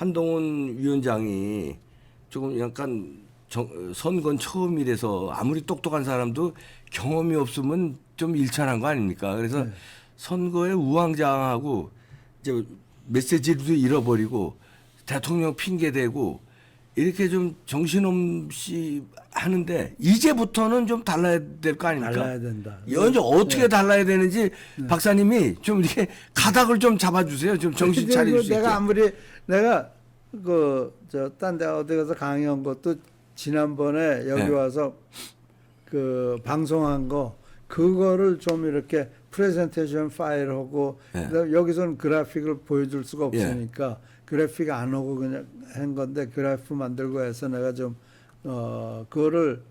한동훈 위원장이 조금 약간 선거는 처음이라서 아무리 똑똑한 사람도 경험이 없으면 좀 일천한 거 아닙니까? 그래서 네. 선거에 우왕좌왕하고 이제 메시지도 잃어버리고 대통령 핑계 대고 이렇게 좀 정신없이 하는데 이제부터는 좀 달라야 될 거 아닙니까? 달라야 된다. 연주 어떻게 네. 달라야 되는지 박사님이 좀 이렇게 가닥을 좀 잡아주세요. 좀 정신 근데 차릴 그 수 있게. 내가 아무리 내가 그 저 딴 데 어디 가서 강의한 것도 지난번에 여기 네. 와서 그 방송한 거 그거를 좀 이렇게 프레젠테이션 파일하고 네. 여기서는 그래픽을 보여줄 수가 없으니까 그래픽 안 하고 그냥 한 건데 그래프 만들고 해서 내가 좀 그거를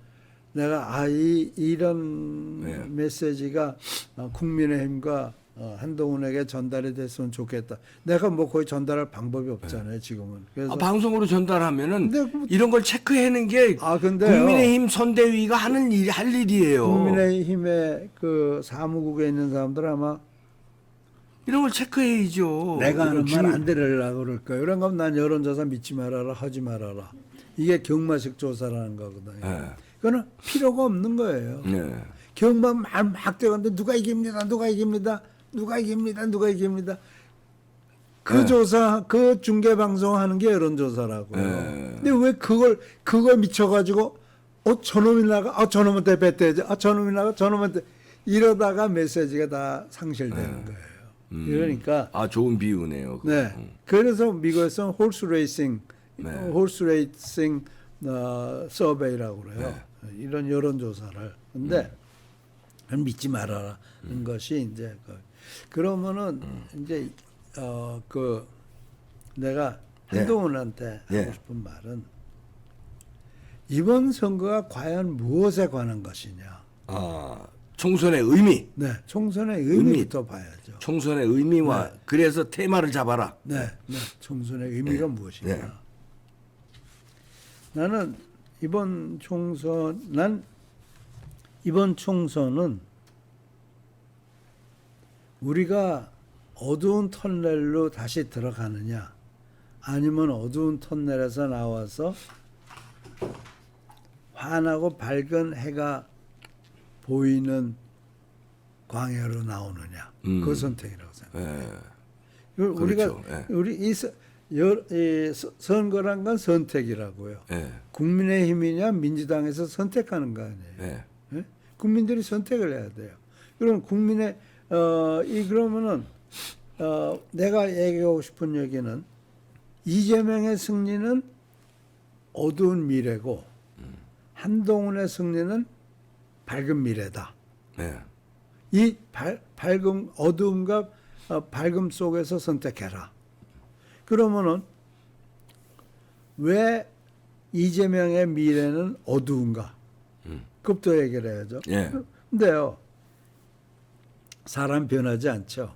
내가 이런 네. 메시지가 국민의힘과 한동훈에게 전달이 됐으면 좋겠다. 내가 뭐 거의 전달할 방법이 없잖아요, 지금은. 그래서 방송으로 전달하면은 근데 그- 이런 걸 체크해내는 게 근데요. 국민의힘 선대위가 하는 일, 할 일이에요. 국민의힘의 그 사무국에 있는 사람들 아마 이런 걸 체크해야죠. 내가 하는 이런 말 안 들으려고 그럴 거예요. 이런 거면 난 여론조사 믿지 말아라, 하지 말아라. 이게 경마식 조사라는 거거든요. 네. 그거는 필요가 없는 거예요. 네. 경마 막 되었는데 누가 이깁니다, 누가 이깁니다, 누가 이깁니다, 누가 이깁니다. 그 네. 조사, 그 중계 방송하는 게 여론조사라고요. 네. 근데 왜 그걸 미쳐가지고 저놈이 나가, 저놈한테 뱉어야지, 저놈이 나가, 저놈한테 이러다가 메시지가 다 상실되는 거예요. 그러니까 좋은 비유네요. 그거. 네. 그래서 미국에서는 홀스 레이싱, 네. 홀스 레이싱 서베이라고 그래요. 이런 여론조사를. 근데 믿지 말아라는 것이 이제 그러면은 이제 내가 네. 한동훈한테 네. 하고 싶은 말은 이번 선거가 과연 무엇에 관한 것이냐. 총선의 의미. 네, 총선의 의미부터 봐야죠. 총선의 의미와 그래서 테마를 잡아라. 네, 총선의 의미가 무엇이냐. 네. 나는 이번 총선은 우리가 어두운 터널로 다시 들어가느냐, 아니면 어두운 터널에서 나와서 환하고 밝은 해가 보이는 광야로 나오느냐, 그 선택이라고 생각해요. 우리가 그렇죠. 우리 이 선거란 건 선택이라고요. 국민의힘이냐 민주당에서 선택하는 거 아니에요. 예? 국민들이 선택을 해야 돼요. 그럼 그러면은 내가 얘기하고 싶은 얘기는 이재명의 승리는 어두운 미래고 한동훈의 승리는 밝은 미래다. 이 밝음, 어두움과 밝음 속에서 선택해라. 그러면은 왜 이재명의 미래는 어두운가? 그것도 얘기를 해야죠. 근데요, 사람 변하지 않죠.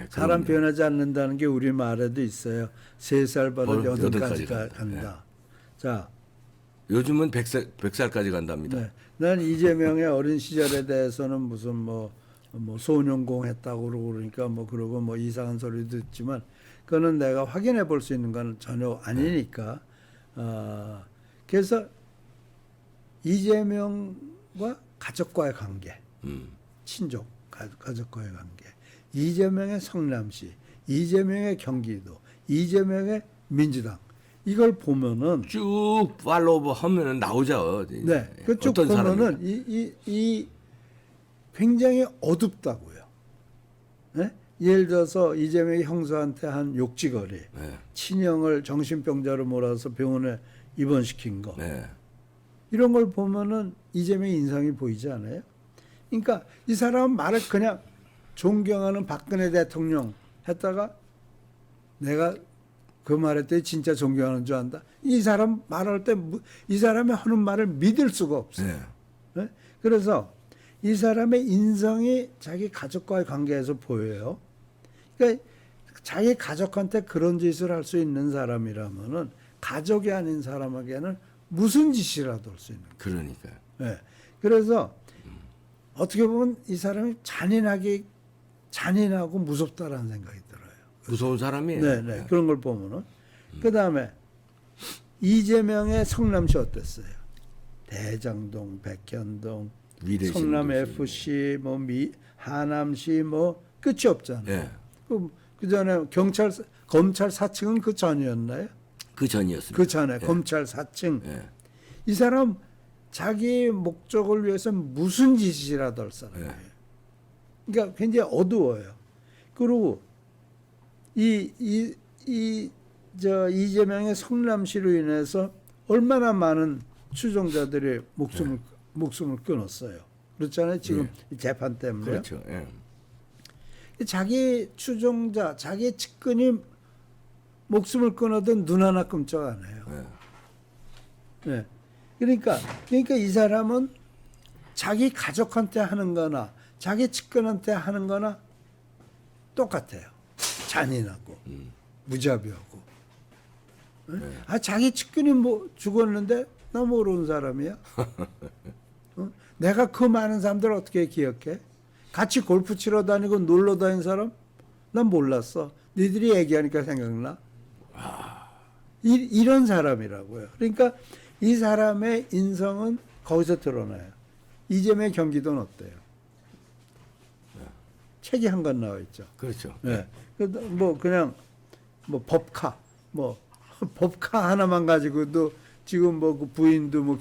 사람 변하지 않는다는 게 우리 말에도 있어요. 3살 버릇 8까지 간다. 자, 요즘은 100살까지 간답니다. 네. 난 이재명의 어린 시절에 대해서는 무슨 뭐 소년공 했다고 그러고 그러니까 그러고 이상한 소리 듣지만 그거는 내가 확인해 볼 수 있는 건 전혀 아니니까. 그래서 이재명과 가족과의 관계, 친족, 가족과의 관계, 이재명의 성남시, 이재명의 경기도, 이재명의 민주당, 이걸 보면은 쭉 팔로우 하면은 나오죠. 네, 그쭉 보면은 이 굉장히 어둡다고요. 네? 예를 들어서 이재명이 형사한테 한 욕지거리, 친형을 정신병자로 몰아서 병원에 입원시킨 거, 이런 걸 보면은 이재명의 인상이 보이지 않아요? 그러니까 이 사람은 말을 그냥 존경하는 박근혜 대통령 했다가 내가 그 말했더니 진짜 존경하는 줄 안다. 이 사람 말할 때 이 사람이 하는 말을 믿을 수가 없어요. 네? 그래서 이 사람의 인성이 자기 가족과의 관계에서 보여요. 그러니까 자기 가족한테 그런 짓을 할 수 있는 사람이라면은 가족이 아닌 사람에게는 무슨 짓이라도 할 수 있는 거예요. 그러니까요. 네. 그래서 어떻게 보면 이 사람이 잔인하고 무섭다라는 생각이 들어요. 무서운 사람이에요. 네. 그런 걸 보면은. 그 다음에 이재명의 성남시 어땠어요? 대장동, 백현동, 성남 FC, 뭐 하남시 뭐 끝이 없잖아요. 예. 그 전에 검찰 4층은 그 전이었나요? 그 전이었습니다. 그 전에 예. 검찰 4층. 예. 이 사람 자기 목적을 위해서 무슨 짓이라도 할 사람이에요. 예. 그러니까 굉장히 어두워요. 그리고 이재명의 성남시로 인해서 얼마나 많은 추종자들의 목숨을 끊었어요. 그렇잖아요. 지금 이 재판 때문에. 그렇죠. 예. 자기 추종자, 자기 측근이 목숨을 끊어도 눈 하나 끔찍 안 해요. 네. 그러니까 이 사람은 자기 가족한테 하는 거나 자기 측근한테 하는 거나 똑같아요. 잔인하고 무자비하고. 네? 아, 자기 측근이 뭐 죽었는데 나 모르는 사람이야? 내가 그 많은 사람들을 어떻게 기억해? 같이 골프 치러 다니고 놀러 다닌 사람? 난 몰랐어. 니들이 얘기하니까 생각나. 이런 사람이라고요. 그러니까 이 사람의 인성은 거기서 드러나요. 이재명의 경기도는 어때요? 책이 한 권 나와 있죠. 그렇죠. 네. 뭐 그냥 뭐 법카 법카 하나만 가지고도 지금 뭐 그 부인도 뭐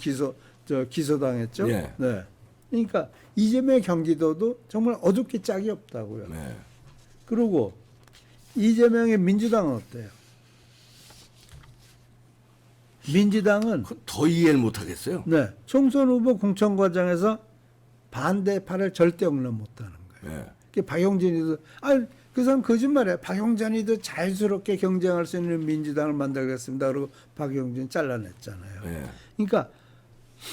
기소당했죠. 예. 네. 그러니까 이재명의 경기도도 정말 어둡게 짝이 없다고요. 네. 그리고 이재명의 민주당은 어때요? 민주당은 더 이해를 못 하겠어요. 네, 총선 후보 공천 과정에서 반대파를 절대 용납 못하는 거예요. 네. 박용진이도 그 사람 거짓말이에요. 박용진이도 자유스럽게 경쟁할 수 있는 민주당을 만들겠습니다. 그리고 박용진 잘라냈잖아요. 네. 그러니까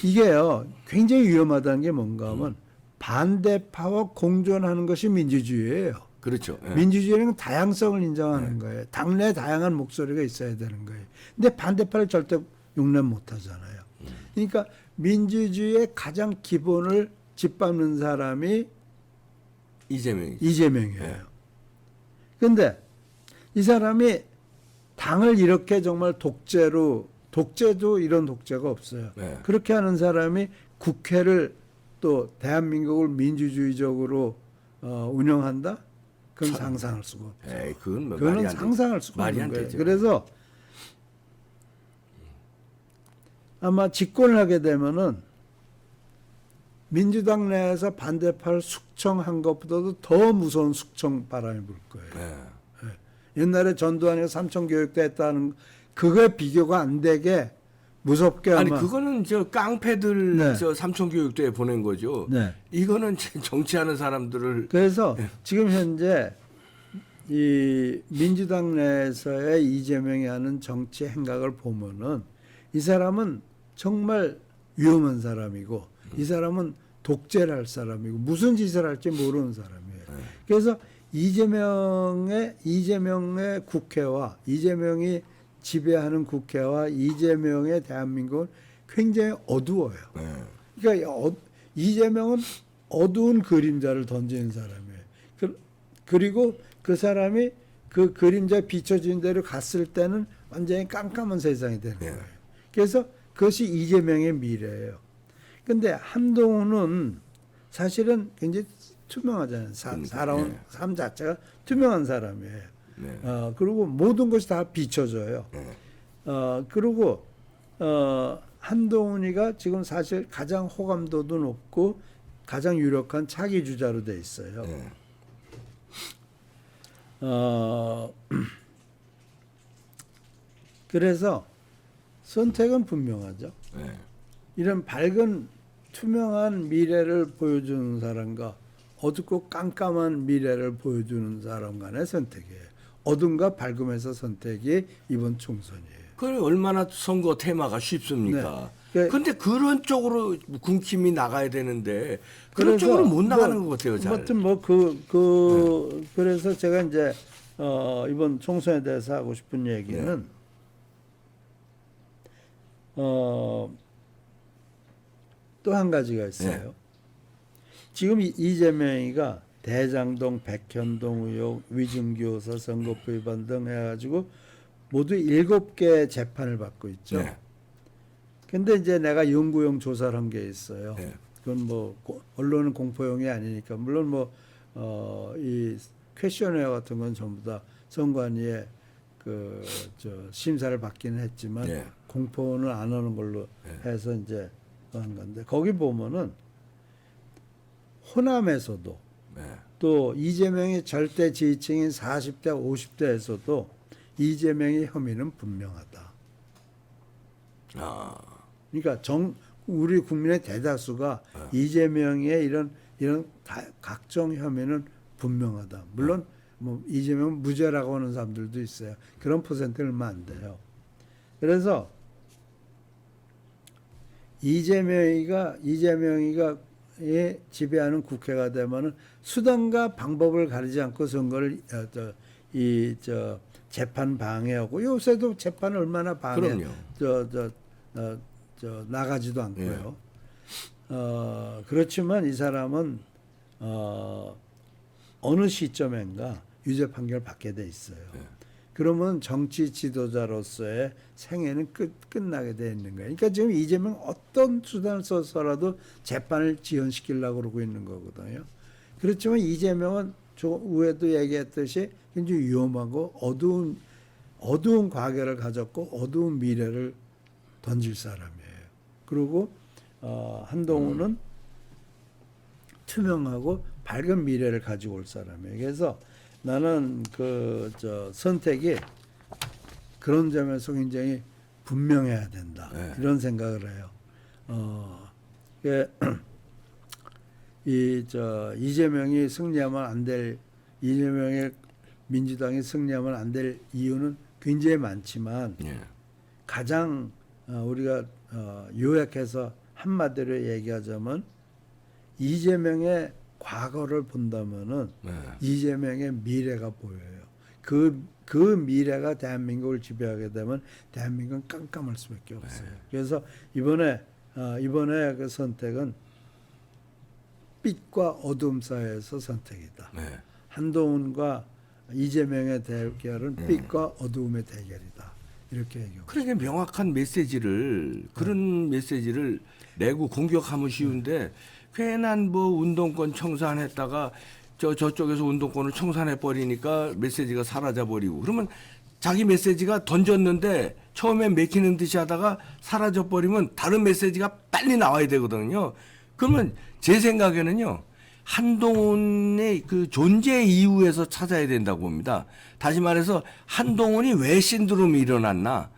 이게요 굉장히 위험하다는 게 뭔가 하면 반대파와 공존하는 것이 민주주의예요. 그렇죠. 네. 민주주의는 다양성을 인정하는 거예요. 당내 다양한 목소리가 있어야 되는 거예요. 근데 반대파를 절대 용납 못 하잖아요. 그러니까 민주주의의 가장 기본을 짓밟는 사람이 이재명이에요. 근데 이 사람이 당을 이렇게 정말 독재도 이런 독재가 없어요. 네. 그렇게 하는 사람이 국회를 또 대한민국을 민주주의적으로 운영한다? 그건 상상할 수가 없죠. 에이, 그건 그거는 상상할 수가 말이 없는 안 거예요. 되죠. 그래서 아마 집권을 하게 되면은 민주당 내에서 반대파를 숙청한 것보다도 더 무서운 숙청 바람이 불 거예요. 네. 옛날에 전두환이가 삼청교육대 했다는 그거에 비교가 안 되게 무섭게 아마. 아니 그거는 저 깡패들 네. 저 삼청교육대에 보낸 거죠. 네. 이거는 정치하는 사람들을 그래서 지금 현재 이 민주당 내에서의 이재명이 하는 정치 행각을 보면은 이 사람은 정말 위험한 사람이고 이 사람은 독재를 할 사람이고 무슨 짓을 할지 모르는 사람이에요. 그래서 이재명의 국회와 이재명이 지배하는 국회와 이재명의 대한민국은 굉장히 어두워요. 그러니까 이재명은 어두운 그림자를 던지는 사람이에요. 그리고 그 사람이 그 그림자에 비춰진 대로 갔을 때는 완전히 깜깜한 세상이 되는 거예요. 그래서 그것이 이재명의 미래예요. 근데 한동훈은 사실은 굉장히 투명하잖아요. 살아온 삶 자체가 투명한 사람이에요. 그리고 모든 것이 다 비춰져요. 그리고 한동훈이가 지금 사실 가장 호감도도 높고 가장 유력한 차기 주자로 돼 있어요. 그래서 선택은 분명하죠. 이런 밝은 투명한 미래를 보여주는 사람과 어둡고 깜깜한 미래를 보여주는 사람 간의 선택이에요. 어둠과 밝음에서 선택이 이번 총선이에요. 그래 얼마나 선거 테마가 쉽습니까? 네. 근데 그런 쪽으로 군킴이 나가야 되는데 그런 쪽으로 못 나가는 것 같아요. 잘. 아무튼 그래서 제가 이제 이번 총선에 대해서 하고 싶은 얘기는 또 한 가지가 있어요. 지금 이재명이가 대장동, 백현동 의혹, 위증교사, 선거법 위반 등 해가지고 모두 7개 재판을 받고 있죠. 네. 근데 이제 내가 연구용 조사를 한 게 있어요. 네. 그건 뭐 언론은 공포용이 아니니까 물론 뭐 이 퀘셔너웨어 같은 건 전부 다 선관위에 그 심사를 받기는 했지만 네. 공포는 안 하는 걸로 해서 이제 한 건데 거기 보면은 호남에서도 네. 또 이재명이 절대 지지층인 40대 50대에서도 이재명의 혐의는 분명하다. 아. 그러니까 우리 국민의 대다수가 이재명의 이런 각종 혐의는 분명하다. 물론 뭐 이재명 무죄라고 하는 사람들도 있어요. 그런 퍼센트는 얼마 안 돼요. 그래서 이재명이가 지배하는 국회가 되면은 수단과 방법을 가리지 않고 선거를 재판 방해하고 요새도 재판 얼마나 방해 그럼요. 나가지도 않고요. 그렇지만 이 사람은 어느 시점인가 유죄 판결 받게 돼 있어요. 그러면 정치 지도자로서의 생애는 끝나게 돼 있는 거예요. 그러니까 지금 이재명 어떤 수단을 써서라도 재판을 지연시키려고 그러고 있는 거거든요. 그렇지만 이재명은 위에도 얘기했듯이 굉장히 위험하고 어두운 과거를 가졌고 어두운 미래를 던질 사람이에요. 그리고 한동훈은 투명하고 밝은 미래를 가지고 올 사람이에요. 그래서 나는 선택이 그런 점에서 굉장히 분명해야 된다. 네. 이런 생각을 해요. 이재명이 승리하면 안 될, 이재명의 민주당이 승리하면 안 될 이유는 굉장히 많지만 예. 가장 우리가 요약해서 한마디로 얘기하자면 이재명의 과거를 본다면은 네. 이재명의 미래가 보여요. 그 미래가 대한민국을 지배하게 되면 대한민국은 깜깜할 수밖에 없어요. 네. 그래서 이번에 그 선택은 빛과 어둠 사이에서 선택이다. 네. 한동훈과 이재명의 대결은 빛과 어두움의 대결이다. 이렇게 얘기하고. 그러니까 명확한 메시지를 그런 메시지를 내고 공격하면 쉬운데 괜한 뭐 운동권 청산했다가 저쪽에서 운동권을 청산해 버리니까 메시지가 사라져 버리고 그러면 자기 메시지가 던졌는데 처음에 맥히는 듯이 하다가 사라져 버리면 다른 메시지가 빨리 나와야 되거든요. 그러면 제 생각에는요. 한동훈의 그 존재 이유에서 찾아야 된다고 봅니다. 다시 말해서 한동훈이 왜 신드롬이 일어났나?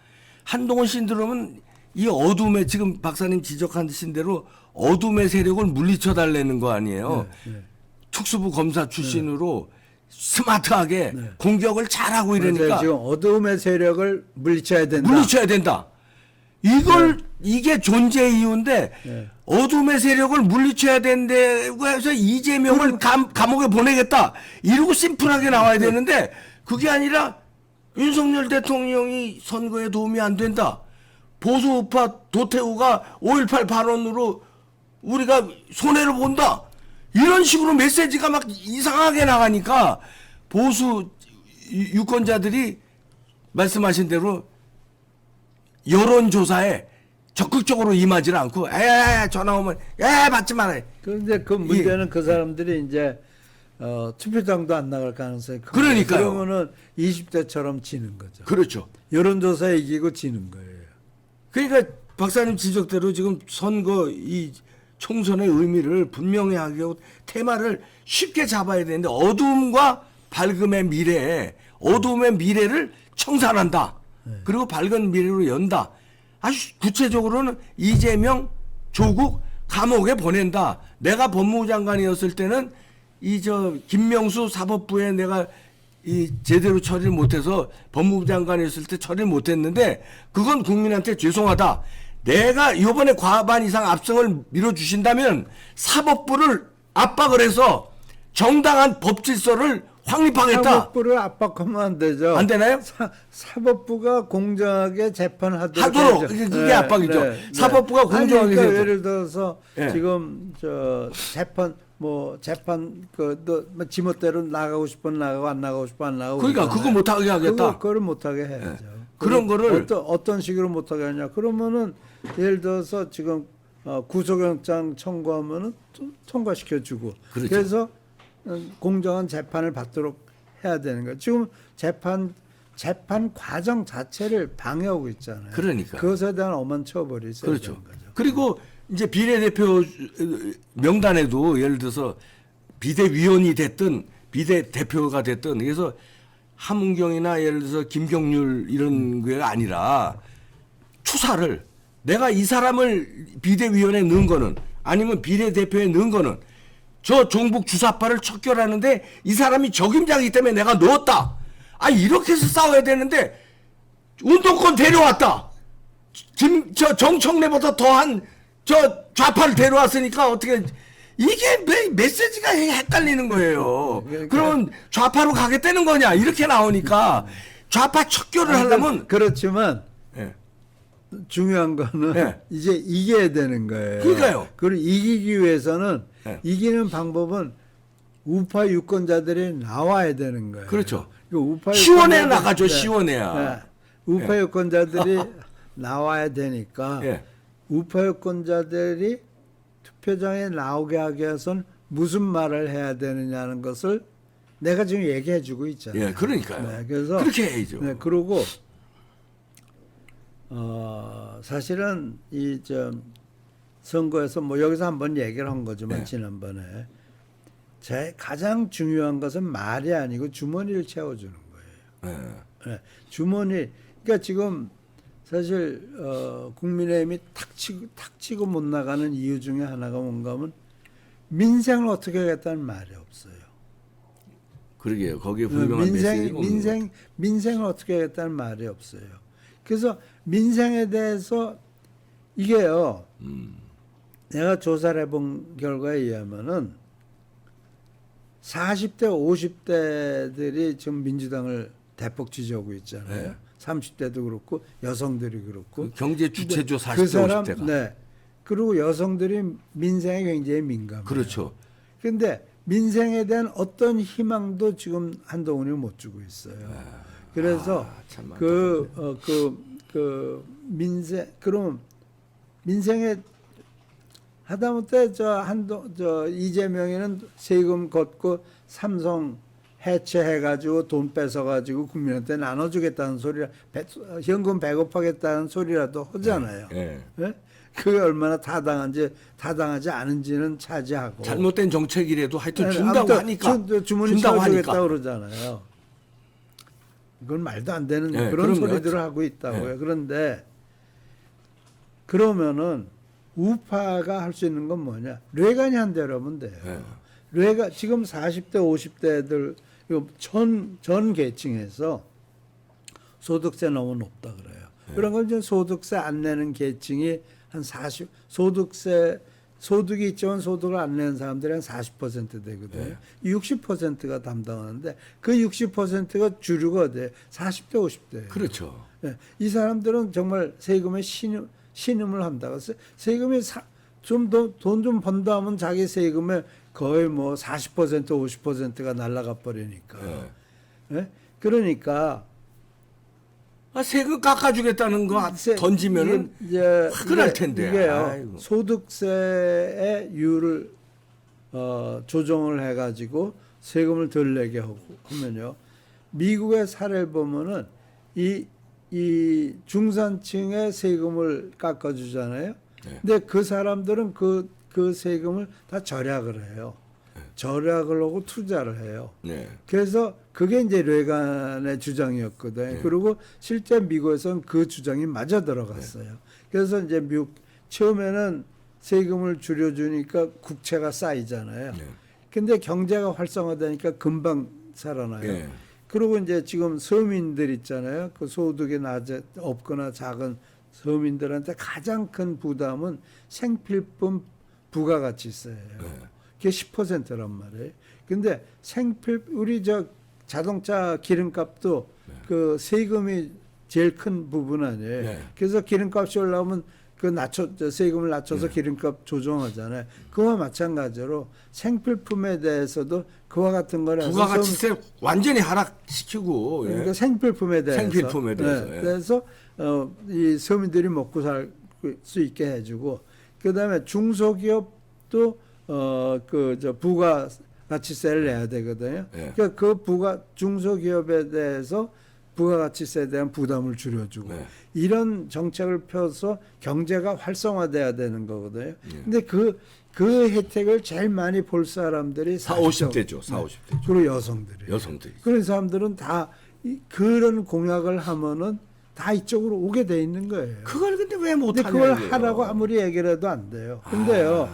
한동훈 신드롬은 이 어둠에 지금 박사님 지적하신 대로 어둠의 세력을 물리쳐 달라는 거 아니에요. 네. 특수부 검사 출신으로 스마트하게 네. 공격을 잘하고 이러니까 맞아요. 지금 어두움의 세력을 물리쳐야 된다. 물리쳐야 된다. 이게 존재 이유인데 네. 어둠의 세력을 물리쳐야 된다고 해서 이재명을 감옥에 보내겠다. 이러고 심플하게 나와야 되는데 그게 아니라 윤석열 대통령이 선거에 도움이 안 된다. 보수우파 도태우가 5.18 발언으로 우리가 손해를 본다. 이런 식으로 메시지가 막 이상하게 나가니까 보수 유권자들이 말씀하신 대로 여론조사에 적극적으로 임하지는 않고 전화 오면 받지 마라. 그런데 그 문제는 그 사람들이 이제 투표장도 안 나갈 가능성이 크고 그러니까요. 그러면은 20대처럼 지는 거죠. 그렇죠. 여론조사에 이기고 지는 거예요. 그러니까 박사님 지적대로 지금 선거 이 총선의 의미를 분명히 하고 테마를 쉽게 잡아야 되는데 어둠과 밝음의 미래에 어둠의 미래를 청산한다. 그리고 밝은 미래로 연다. 아주 구체적으로는 이재명, 조국 감옥에 보낸다. 내가 법무부 장관이었을 때는 김명수 사법부에 내가 제대로 처리를 못해서 법무부 장관이었을 때 처리를 못했는데 그건 국민한테 죄송하다. 내가 이번에 과반 이상 압승을 밀어주신다면 사법부를 압박을 해서 정당한 법 질서를 확립하겠다. 사법부를 압박하면 안 되죠. 안 되나요? 사법부가 공정하게 재판하도록 하도록 그게 압박이죠. 사법부가 공정하게 그러니까 해서. 예를 들어서 네. 지금 재판 지멋대로 나가고 싶으면 나가고 안 나가고 싶으면 안 나가고 그러니까 그러잖아요. 그거 못하게 하겠다. 그걸 못하게 해야죠. 그런 거를 어떤 식으로 못하게 하냐? 그러면은 예를 들어서 지금 구속영장 청구하면은 통과시켜주고, 그렇죠. 그래서 공정한 재판을 받도록 해야 되는 거예요. 지금 재판 과정 자체를 방해하고 있잖아요. 그러니까. 그것에 대한 엄한 처벌이 있어야 그렇죠. 되는 거죠. 그리고 이제 비례대표 명단에도 예를 들어서 비대위원이 됐든 비대대표가 됐든 그래서 함은경이나 예를 들어서 김경률 이런 게 아니라 추사를 내가 이 사람을 비대위원에 넣은 거는 아니면 비례대표에 넣은 거는 저 종북 주사파를 척결하는데 이 사람이 적임자이기 때문에 내가 넣었다. 아 이렇게 해서 싸워야 되는데 운동권 데려왔다. 저 정청래보다 더한 저 좌파를 데려왔으니까 어떻게 이게 메시지가 헷갈리는 거예요. 그러면 좌파로 가겠다는 거냐 이렇게 나오니까 좌파 척결을 하려면 그렇지만 예. 중요한 거는 예. 이제 이겨야 되는 거예요. 그러니까요. 그리고 이기기 위해서는 예. 이기는 방법은 우파 유권자들이 나와야 되는 거예요. 그렇죠. 우파 시원해야 유권자들- 나가죠. 네. 시원해야. 네. 우파 예. 유권자들이 나와야 되니까 예. 우파 유권자들이 투표장에 나오게 하기 위해서는 무슨 말을 해야 되느냐는 것을 내가 지금 얘기해주고 있잖아요. 예, 그러니까요. 네, 그래서 그렇게 해야죠. 네, 그리고 사실은 이 선거에서 뭐 여기서 한번 얘기를 한 거지만 네. 지난번에 가장 중요한 것은 말이 아니고 주머니를 채워주는 거예요. 예. 네, 주머니. 그러니까 지금 사실 국민의힘이 탁 치고 못 나가는 이유 중에 하나가 뭔가 하면 민생을 어떻게 하겠다는 말이 없어요. 그러게요. 거기에 분명한 메시지가 없는 것 민생을 어떻게 하겠다는 말이 없어요. 그래서 민생에 대해서 이게요. 내가 조사를 해본 결과에 의하면은 40대, 50대들이 지금 민주당을 대폭 지지하고 있잖아요. 네. 30대도 그렇고 여성들이 그렇고. 경제 주체죠. 근데 40대, 50대가. 네. 그리고 여성들이 민생에 굉장히 민감해요. 그렇죠. 그런데 민생에 대한 어떤 희망도 지금 한동훈이 못 주고 있어요. 그래서 참 그럼 민생에 하다못해 이재명이는 세금 걷고 삼성 해체해가지고 돈 뺏어가지고 국민한테 나눠주겠다는 소리라 현금 배급하겠다는 소리라도 하잖아요. 예. 예? 그게 얼마나 타당하지 않은지는 차지하고 잘못된 정책이라도 하여튼 네, 준다고 아무튼 하니까 주문이 준다고 채워주겠다 하니까 그러잖아요. 이건 말도 안 되는 네, 그런 그럼요. 소리들을 하고 있다고요. 네. 그런데 그러면은 우파가 할 수 있는 건 뭐냐? 레간이 한 대로 하면 돼요. 네. 지금 40대, 50대들 전 계층에서 소득세 너무 높다 그래요. 그런 건 이제 소득세 안 내는 계층이 한 40, 소득이 있지만 소득을 안 내는 사람들이 한 40% 되거든요. 60%가 담당하는데 그 60%가 주류가 돼. 40대, 50대. 그렇죠. 예, 이 사람들은 정말 세금에 신음을 한다고. 세금이 돈 좀 번다 하면 자기 세금에 거의 뭐 40%, 50%가 날아가 버리니까. 예? 그러니까 세금 깎아주겠다는 거 던지면은 화끈할 텐데. 이게요. 아이고. 소득세의 율을 조정을 해가지고 세금을 덜 내게 하면요. 미국의 사례를 보면은 이 중산층의 세금을 깎아주잖아요. 네. 근데 그 사람들은 그 세금을 다 절약을 해요. 절약을 하고 투자를 해요. 네. 그래서 그게 이제 레간의 주장이었거든요. 네. 그리고 실제 미국에서는 그 주장이 맞아 들어갔어요. 그래서 이제 미국 처음에는 세금을 줄여주니까 국채가 쌓이잖아요. 네. 근데 경제가 활성화되니까 금방 살아나요. 네. 그리고 이제 지금 서민들 있잖아요. 그 소득이 없거나 작은 서민들한테 가장 큰 부담은 생필품 부가가치세예요. 그게 10%란 말이에요. 근데 우리 자동차 기름값도 그 세금이 제일 큰 부분 아니에요. 네. 그래서 기름값이 올라오면 세금을 낮춰서 기름값 조정하잖아요. 그와 마찬가지로 생필품에 대해서도 그와 같은 거를 해서 부가가치세 완전히 하락시키고. 예. 그러니까 생필품에 대해서 생필품에 대해서, 예. 그래서 이 서민들이 먹고 살 수 있게 해주고 그다음에 중소기업도 부가가치세를 내야 되거든요. 예. 그러니까 그 중소기업에 대해서 부가가치세에 대한 부담을 줄여주고 네. 이런 정책을 펴서 경제가 활성화돼야 되는 거거든요. 예. 근데 그 혜택을 제일 많이 볼 사람들이 40, 50대죠. 40, 50대죠. 그리고 여성들이. 여성들이. 그런 사람들은 다 그런 공약을 하면은 다 이쪽으로 오게 돼 있는 거예요. 그걸 근데 왜 근데 못하냐. 그걸 하라고 아무리 얘기를 해도 안 돼요. 근데요.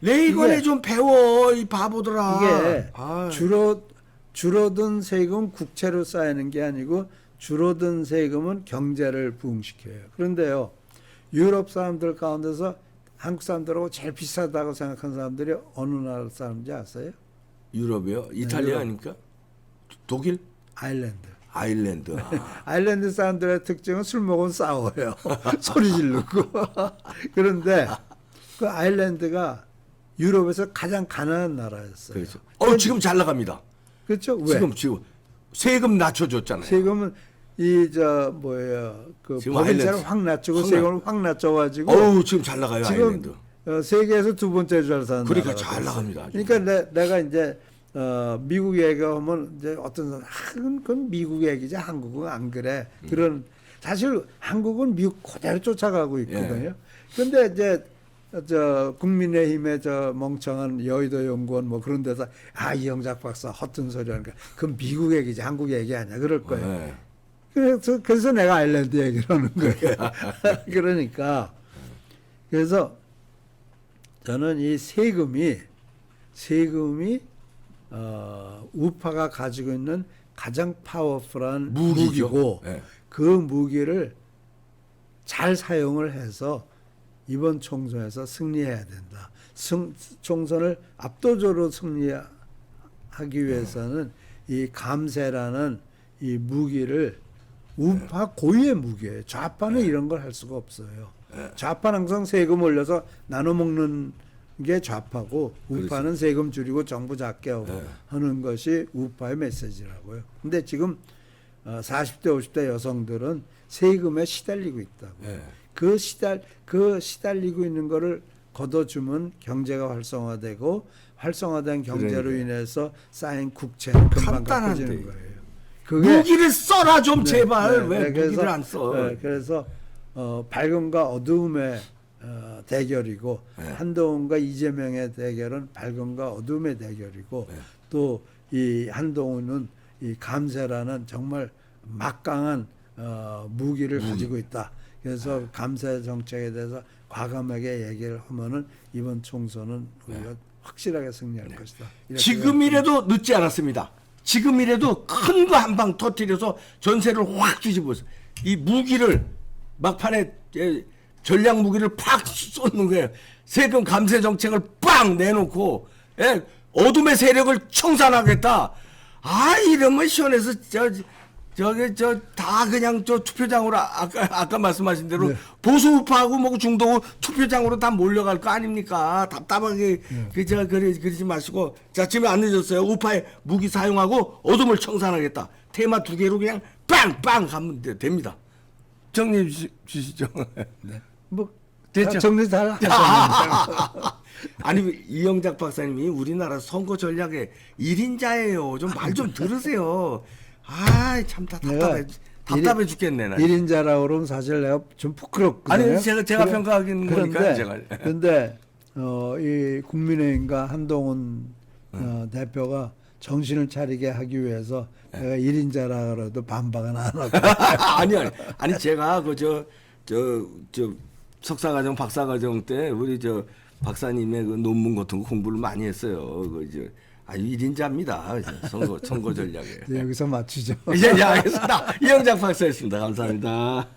레이건에 이게- 좀 배워 이 바보들아. 이게 아, 줄어든 세금 국채로 쌓이는 게 아니고 줄어든 세금은 경제를 부흥시켜요. 그런데요. 유럽 사람들 가운데서 한국 사람들하고 제일 비슷하다고 생각하는 사람들이 어느 나라 사람인지 아세요? 유럽이요? 이탈리아 유럽. 아닙니까? 독일? 아일랜드. 아일랜드. 아일랜드 사람들의 특징은 술 먹으면 싸워요. 소리 지르고. 그런데 그 아일랜드가 유럽에서 가장 가난한 나라였어요. 그렇죠. 지금 잘 나갑니다. 그렇죠? 왜? 지금 세금 낮춰줬잖아요. 세금은 그 지금 법인세를 아일랜드 확 낮추고 확 세금을 확 낮춰가지고 지금 잘 나가요. 지금 아일랜드. 세계에서 두 번째로 잘 사는 그러니까 나라가 잘 됐어요. 나갑니다. 아주. 그러니까 내가 이제 미국 얘기하면 이제 어떤 사람 그건 미국 얘기지 한국은 안 그래. 그런 사실 한국은 미국 그대로 쫓아가고 있거든요. 그런데 이제 국민의힘의 멍청한 여의도 연구원 뭐 그런 데서 이영작 박사 허튼 소리 하니까 그건 미국 얘기지 한국 얘기 아니야 그럴 거예요. 네. 그래서 내가 아일랜드 얘기를 하는 거예요. 그러니까 그래서 저는 이 세금이 우파가 가지고 있는 가장 파워풀한 무기죠. 무기고 네. 그 무기를 잘 사용을 해서 이번 총선에서 승리해야 된다. 총선을 압도적으로 승리하기 위해서는 이 감세라는 이 무기를 우파 고유의 무기예요. 좌파는 이런 걸 할 수가 없어요. 좌파는 항상 세금 올려서 나눠 먹는 게 좌파고 우파는 세금 줄이고 정부 작게 하고 하는 것이 우파의 메시지라고요. 근데 지금 40대 50대 여성들은 세금에 시달리고 있다고. 그 시달리고 있는 거를 걷어주면 경제가 활성화되고 활성화된 경제로 인해서 쌓인 국채는 금방 간단한데. 갚아지는 거예요. 무기를 써라 좀 제발. 왜 그래서, 무기를 안 써? 그래서 밝음과 어두움의 대결이고 한동훈과 이재명의 대결은 밝음과 어두움의 대결이고 또 이 한동훈은 이 감세라는 정말 막강한 무기를 가지고 있다. 그래서 감세 정책에 대해서 과감하게 얘기를 하면은 이번 총선은 우리가 확실하게 승리할 것이다. 이렇게 지금이라도 늦지 않았습니다. 지금이라도 큰 거 한 방 터뜨려서 전세를 확 뒤집어서 이 무기를 막판에 전략 무기를 팍 쏟는 거예요. 세금 감세 정책을 빵 내놓고 어둠의 세력을 청산하겠다. 이러면 시원해서 다 그냥 투표장으로 아까 말씀하신 대로 보수 우파하고 뭐 중도 투표장으로 다 몰려갈 거 아닙니까? 답답하게 그러지 마시고 자 지금 안 늦었어요. 우파의 무기 사용하고 어둠을 청산하겠다. 테마 두 개로 그냥 빵빵 가면 됩니다. 정리해 주시죠. 네. 뭐 됐죠? 정리 잘 하셨네요. 아니 이영작 박사님이 우리나라 선거 전략의 1인자예요. 좀 말 좀 들으세요. 참 답답해 죽겠네. 나. 1인자라고 그러면 사실 내가 좀 부끄럽거든요. 아니 제가 평가하기는 거니까 제가. 그런데 이 국민의힘과 한동훈 대표가 정신을 차리게 하기 위해서 내가 1인자라 그래도 반박은 안 하고. 아니 제가 저 석사과정 박사과정 때 우리 박사님의 그 논문 같은 거 공부를 많이 했어요. 아주 1인자입니다. 선거 전략에. 여기서 맞추죠. 알겠습니다. 이영작 박사였습니다. 감사합니다.